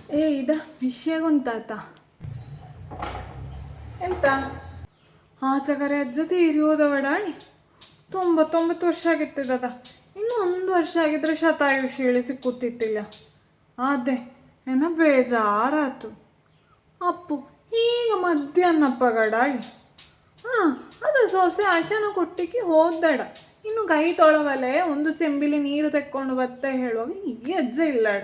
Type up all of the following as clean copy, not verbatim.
ಇದ ವಿಷಯ ಗೊತ್ತಾತ ಎಂತ ಆಚಕರೆ ಅಜ್ಜ ತೀರಿ ಹೋದವಡಾಣಿ 99 ವರ್ಷ ಆಗಿತ್ತದ. ಇನ್ನು 1 ವರ್ಷ ಆಗಿದ್ರೆ ಶತಾಯುಷಿ ಹೇಳಿ ಸಿಕ್ಕುತ್ತಿತ್ತಿಲ್ಲ. ಅದೇ ಏನ ಬೇಜಾರಾತು. ಅಪ್ಪು ಈಗ ಮಧ್ಯಾಹ್ನಪ್ಪ ಗಡಾಳಿ. ಅದು ಸೊಸೆ ಆಶನ ಕೊಟ್ಟಿಕ್ಕೆ ಹೋದಡ. ಇನ್ನು ಕೈ ತೊಳವಲೆ ಒಂದು ಚೆಂಬಿಲಿ ನೀರು ತೆಕ್ಕೊಂಡು ಬತ್ತೆ ಹೇಳುವಾಗ ಈ ಅಜ್ಜ ಇಲ್ಲಡ.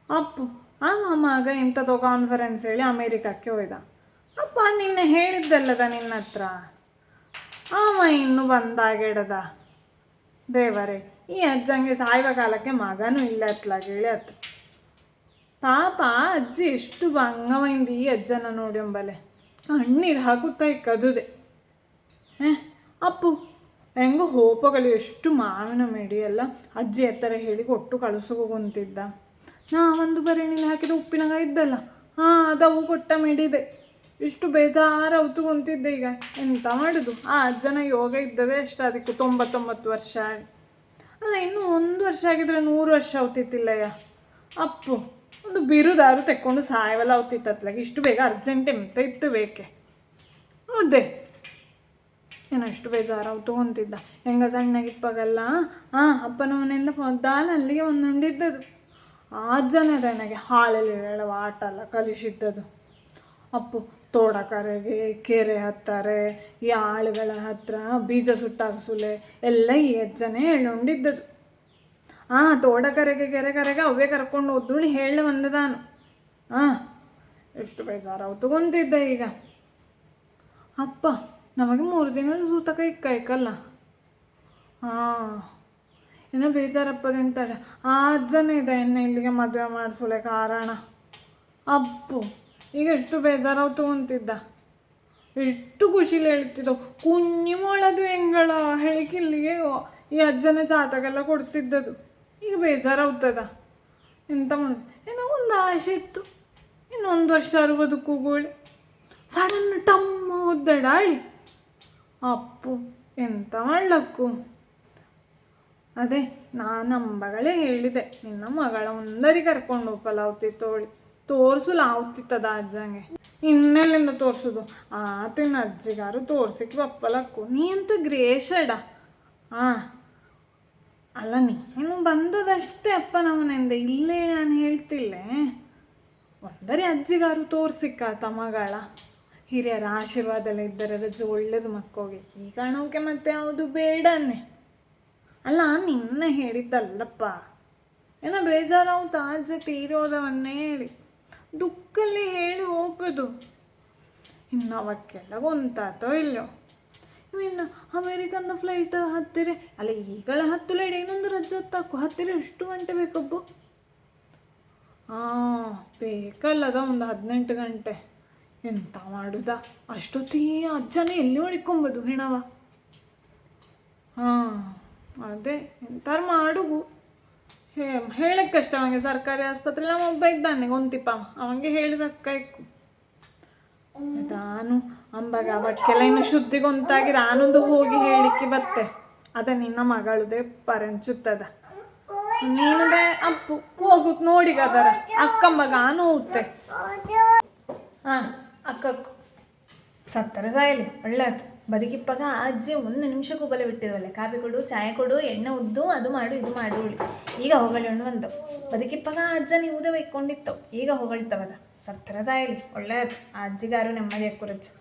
ಅಪ್ಪು ಆಗ ಮಗ ಎಂಥದೋ ಕಾನ್ಫರೆನ್ಸ್ ಹೇಳಿ ಅಮೇರಿಕಕ್ಕೆ ಹೋಯ್ದ. ಅಪ್ಪ ನಿನ್ನೆ ಹೇಳಿದ್ದಲ್ಲದ ನಿನ್ನ ಹತ್ರ, ಅವ ಇನ್ನು ಬಂದಾಗೆಡದ. ದೇವರೇ, ಈ ಅಜ್ಜಂಗೆ ಸಾಯುವ ಕಾಲಕ್ಕೆ ಮಗನೂ ಇಲ್ಲ ಅತ್ಲಾಗ ಹೇಳಿ ಅತ್ತು. ಪಾಪ ಅಜ್ಜಿ ಎಷ್ಟು ಭಂಗವೈಂದು ಈ ಅಜ್ಜನ ನೋಡಿ ಅಂಬಲೆ ಕಣ್ಣೀರು ಹಾಕುತ್ತಾ ಇಕ್ಕದುದೆ. ಅಪ್ಪು ಹೆಂಗೋ ಹೋಪಗಳು ಎಷ್ಟು ಮಾವಿನ ಮಿಡಿ ಎಲ್ಲ ಅಜ್ಜಿ ಎತ್ತರ ಹೇಳಿ ಕೊಟ್ಟು ಕಳಿಸೋಗುಂತಿದ್ದ. ನಾವೊಂದು ಬರಣೆಲಿ ಹಾಕಿದ ಉಪ್ಪಿನಕಾಯಿ ಇದ್ದಲ್ಲ, ಅದವು ಕೊಟ್ಟ ಮಿಡಿದೆ. ಇಷ್ಟು ಬೇಜಾರ ಹೊತ್ತುಕೊಂತಿದ್ದೆ. ಈಗ ಎಂತ ಮಾಡುದು, ಆ ಅಜ್ಜನ ಯೋಗ ಇದ್ದದೆ ಅಷ್ಟು, ಅದಕ್ಕೆ 99 ವರ್ಷ. ಅಲ್ಲ, ಇನ್ನು 1 ವರ್ಷ ಆಗಿದ್ರೆ 100 ವರ್ಷ ಅವತಿತ್ತಿಲ್ಲಯ್ಯ. ಅಪ್ಪು ಒಂದು ಬಿರುದಾರು ತೆಕ್ಕೊಂಡು ಸಾಯವಲ್ಲ ಅವತಿತ್ತತ್ಲಾಗ. ಇಷ್ಟು ಬೇಗ ಅರ್ಜೆಂಟ್ ಎಂತ ಇತ್ತು ಬೇಕೆ? ಅದೇ ಏನೋ ಎಷ್ಟು ಬೇಜಾರು ಅವತ್ತುಕೊಂತಿದ್ದ. ಹೆಂಗ ಸಣ್ಣಗಿಪ್ಪಾಗಲ್ಲ ಅಪ್ಪನ ಮನೆಯಿಂದ ಮೊದಲು ಅಲ್ಲಿಗೆ ಒಂದುಂಡಿದ್ದದು. ಆ ಅಜ್ಜನೇ ನನಗೆ ಹಾಳಲ್ಲಿ ಹೇಳುವ ಆಟ ಎಲ್ಲ ಕಲಿಸಿದ್ದದು. ಅಪ್ಪು ತೋಡ ಕರೆಗೆ, ಕೆರೆ ಹತ್ತಾರೆ, ಈ ಆಳುಗಳ ಹತ್ರ ಬೀಜ ಸುಟ್ಟಾಕ್ಸುಲೆ ಎಲ್ಲ ಈ ಅಜ್ಜನೇ ಹೇಳುಂಡಿದ್ದದು. ತೋಡ ಕರೆಗೆ, ಕೆರೆ ಕರೆಗೆ ಅವೇ ಕರ್ಕೊಂಡು ಹೋದ್ರುಳಿ ಹೇಳಿ ಬಂದೆ ನಾನು. ಎಷ್ಟು ಬೇಜಾರು ಅವತ್ತುಕೊಂತಿದ್ದೆ. ಈಗ ಅಪ್ಪ ನಮಗೆ 3 ದಿನದ ಸೂತಕ ಇಕ್ಕಲ್ಲ. ಏನೋ ಬೇಜಾರಪ್ಪದಂತಾರೆ. ಆ ಅಜ್ಜನೇ ಇದೆ ಎಣ್ಣೆ ಇಲ್ಲಿಗೆ ಮದುವೆ ಮಾಡಿಸೋಲೆ ಕಾರಣ. ಅಪ್ಪು ಈಗ ಎಷ್ಟು ಬೇಜಾರಾವ್ ತಗೊಂತಿದ್ದ. ಎಷ್ಟು ಖುಷಿಲಿ ಹೇಳ್ತಿದ್ದೋ, ಕುഞ്ഞി ಮೊಳದು ಹೆಂಗಳ ಹೇಳಿಕೆ ಇಲ್ಲಿಗೆ ಈ ಅಜ್ಜನ ಜಾತಕೆಲ್ಲ ಕೊಡಿಸಿದ್ದದು. ಈಗ ಬೇಜಾರಾಗ್ತದ. ಎಂತ ಮಾಡೋದು? ಏನೋ ಒಂದು ಆಸೆ ಇತ್ತು, ಇನ್ನೊಂದು ವರ್ಷ 60 ಕೂಗೋಳಿ. ಸಡನ್ ಟಮ್ಮ ಒದ್ದಡಾಳಿ. ಅಪ್ಪು ಎಂತ ಮಾಡ್ಲಕ್ಕು? ಅದೇ ನಾನು ಅಂಬಗಳೇ ಹೇಳಿದೆ, ನಿನ್ನ ಮಗಳ ಒಂದರಿ ಕರ್ಕೊಂಡು ಹೋಗಲ್ಲ ಅವತ್ತಿತ್ತೋಳಿ ತೋರಿಸಲು ಆವ್ತಿತ್ತದ ಅಜ್ಜಂಗೆ. ಇನ್ನೆಲ್ಲಿಂದ ತೋರಿಸೋದು? ಆತಿನ ಅಜ್ಜಿಗಾರು ತೋರ್ಸಿಕ್ಕೆ ಬಪ್ಪಲಕ್ಕು. ನೀ ಅಂತ ಗ್ರೇಷಡ. ಅಲ್ಲ, ನೀನು ಬಂದದಷ್ಟೇ ಅಪ್ಪನವನಿಂದ, ಇಲ್ಲೇ ನಾನು ಹೇಳ್ತಿಲ್ಲೇ. ಒಂದರಿ ಅಜ್ಜಿಗಾರು ತೋರ್ಸಿಕ್ಕಾತ ಮಗಳ. ಹಿರಿಯರ ಆಶೀರ್ವಾದೆಲ್ಲ ಇದ್ದರೆ ರಜೆ ಒಳ್ಳೇದು ಮಕ್ಕೋಗೆ. ಈ ಕಾರಣಕ್ಕೆ ಮತ್ತೆ ಯಾವುದು ಬೇಡನ್ನೇ. ಅಲ್ಲ, ನಿನ್ನ ಹೇಳಿದ್ದಲ್ಲಪ್ಪ. ಏನೋ ಬೇಜಾರಾവുತ ಅಜ್ಜ ತೀರೋದವನ್ನೇ ಹೇಳಿ ದುಃಖಲ್ಲಿ ಹೇಳಿ ಹೋಗ್ಬೋದು. ಇನ್ನು ಅವಕ್ಕೆಲ್ಲ ಗೊಂತಾತೋ ಇಲ್ಲೋ. ಇನ್ನು ಅಮೇರಿಕಂದ ಫ್ಲೈಟ್ ಹತ್ತಿರ ಅಲ್ಲ, ಈಗಳ ಹತ್ತಲೇಡಿ ಇನ್ನೊಂದು ರಜೆ ಹೊತ್ತಾಕು. ಹತ್ತಿರ ಎಷ್ಟು ಗಂಟೆ ಬೇಕಬ್ಬು? ಬೇಕಲ್ಲದ ಒಂದು 18 ಗಂಟೆ. ಎಂತ ಮಾಡುದ ಅಷ್ಟೊತ್ತಿ ಅಜ್ಜನೇ ಎಲ್ಲಿ ಹೊಡಿಕೊಂಬೋದು ಹೆಣವ? ಅದೇ ಎಂತಾರು ಮಾಡುಗು. ಹೇಳಕ್ಕಷ್ಟ ಅವಂಗೆ ಸರ್ಕಾರಿ ಆಸ್ಪತ್ರೆ ನಮ್ಮ ಒಬ್ಬ ಇದ್ದಾನೆ ಗೊಂತಿಪ್ಪ, ಅವಂಗೆ ಹೇಳಿ ರೊಕ್ಕ ಇಕ್ಕು. ನಾನು ಅಂಬಾಗ ಅವಕ್ಕೆಲ್ಲ ಇನ್ನು ಶುದ್ಧಿ ಗೊಂತಾಗಿ ನಾನೊಂದು ಹೋಗಿ ಹೇಳಿಕ್ಕೆ ಬತ್ತೆ. ಅದ ನಿನ್ನ ಮಗಳುದೇ ಪರಂಚುತ್ತದ. ನೀನದೇ ಅಪ್ಪು ಹೋಗುತ್ ನೋಡಿಗದರ ಅಕ್ಕಂಬಗ ನೋವುತ್ತೆ. ಅಕ್ಕಕ್ಕು ಸತ್ತರ ಸಾಯಲಿ ಒಳ್ಳೆಯದು. ಬದುಕಿಪ್ಪಾಗ ಅಜ್ಜಿ 1 ನಿಮಿಷಕ್ಕೂ ಬಲೆ ಬಿಟ್ಟಿದ್ವಲ್ಲ. ಕಾಫಿ ಕೊಡು, ಚಾಯ್ ಕೊಡು, ಎಣ್ಣೆ ಉದ್ದು, ಅದು ಮಾಡು ಇದು ಮಾಡು ಉಳಿ. ಈಗ ಹೊಗಳಿಕೊಂಡು ಬಂದವು. ಬದುಕಿಪ್ಪಾಗ ಅಜ್ಜ ನೀವುದೇ ಬೈಕೊಂಡಿತ್ತವು. ಈಗ ಹೊಗಳ್ತವದ. ಸತ್ತರ ಸಾಯಲಿ ಒಳ್ಳೆಯದು. ಆ ಅಜ್ಜಿಗಾರು ನೆಮ್ಮದಿ ಕುರಚು.